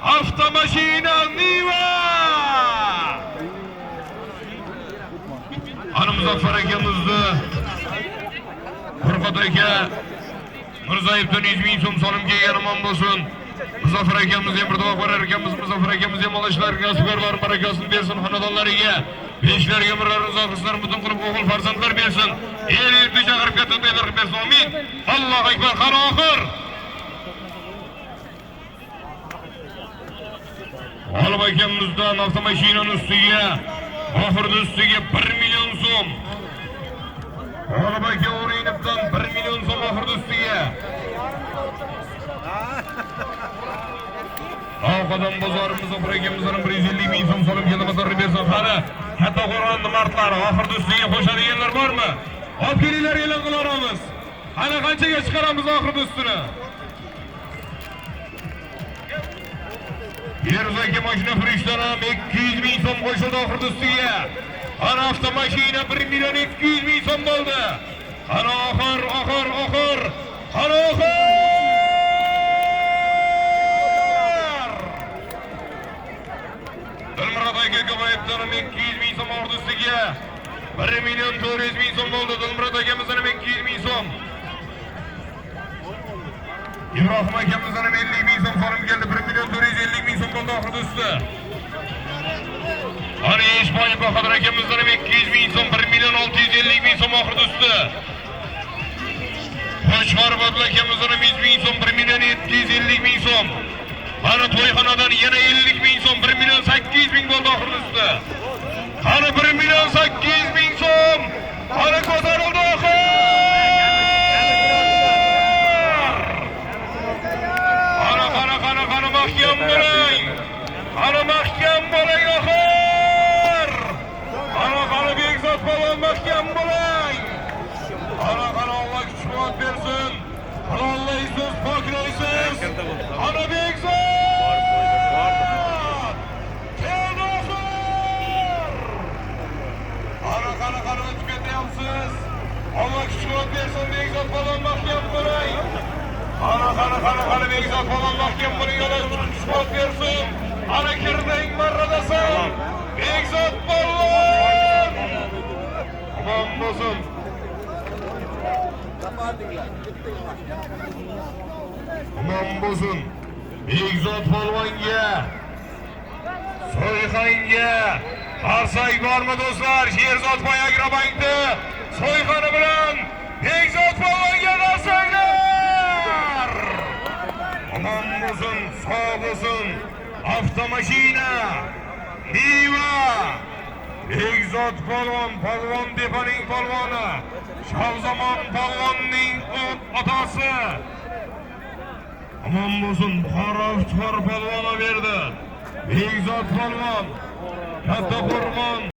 avtomashina Niva. Ana Muzaffar akamizni Furqat aka Mirzayevdan 100 ming so'm solim kelgan omon bo'lsin. Muzaffar akamiz ham bir duo qilar ekanmiz. Muzaffar akamiz ham Allohlar nasiblarning barakasini bersin xonadonlariga. Beshlarga umrlarini uzoq qilsin, butun qilib o'g'il farzandlar bersin. El yurtni chaqirib katta to'ylar qilib bersin. Amin. Allohu akbar. Qani oxir. G'olib akamizdan avtomashinaning ustiga, oxirgi ustiga 1 million so'm. G'olib aka O'rinibdan 1 million so'm oxirgi ustiga. Oqadam bozorimiz oxirakamizdan 150 ming so'm solib kelib bersin. Qani, katta qo'rg'onni martlari oxirgi ustiga qo'shadiganlar bormi? Olib kelinglar, e'lon qilamiz. Qani qanchaga chiqaramiz oxirgi ustini? Yerzaki mashina firishdan ham 200 ming so'm qo'shildi oxirgi ustiga. Ana avtomashina 1 million 200 ming so'm bo'ldi. Ana oxir. Ana oxir. Dilmurod aka Ko'bayevdan 200 ming so'm oxirgi ustiga. 1 million 400 ming so'm bo'ldi. Dilmurod akamizdan 200 ming so'm. Ibrohim akamizdan 50 ming so'm solim keldi. 1 million 450 ming so'm bo'ldi oxirgi usti. Ana Eshboyev Bahodir akamizdan 200 ming so'm, 1 million 650 ming so'm oxirgi usti. Qo'shg'arbod akamizdan 100 ming so'm, 1 million 750 ming so'm. Ana to'yxonadan yana 50 ming so'm, 1 million 800 ming bo'ldi oxirgi usti. Ana 1 million 800 ming so'm. Ana ko'tarildi oxir. Ana mahkam bo'ling. Ana mahkam bo'ling oxir. Ana Bekzod polvon mahkam bo'ling. Ana Alloh kuch-quvvat bersin. Qulollaysiz, poklaysiz. Ana Bekzod. Keldi oxir. Ana o'tib ketyapsiz. Alloh kuch-quvvat bersin, Bekzod polvon mahkam bo'ling. Ana Bekzod polvon mahkam bo'ling, Alloh kuch-quvvat bersin. Ana kirding marradasan. Bekzod polvon. Omon bo'lsin. Omon bo'lsin. Bekzod polvonga, So'yxonga qarsak bormi do'stlar? Sherzod Boy Agrobankda So'yxoni bilan Bekzod polvonga qarsaklar. Omon bo'lsin, sog' bo'lsin. Avtomashina Niva Bekzod polvon, polvon depaning polvoni, Shavzamon polvonning otasi. Omon bo'lsin, Buxoro polvoni berdi. Bekzod polvon, Katta Qo'rg'on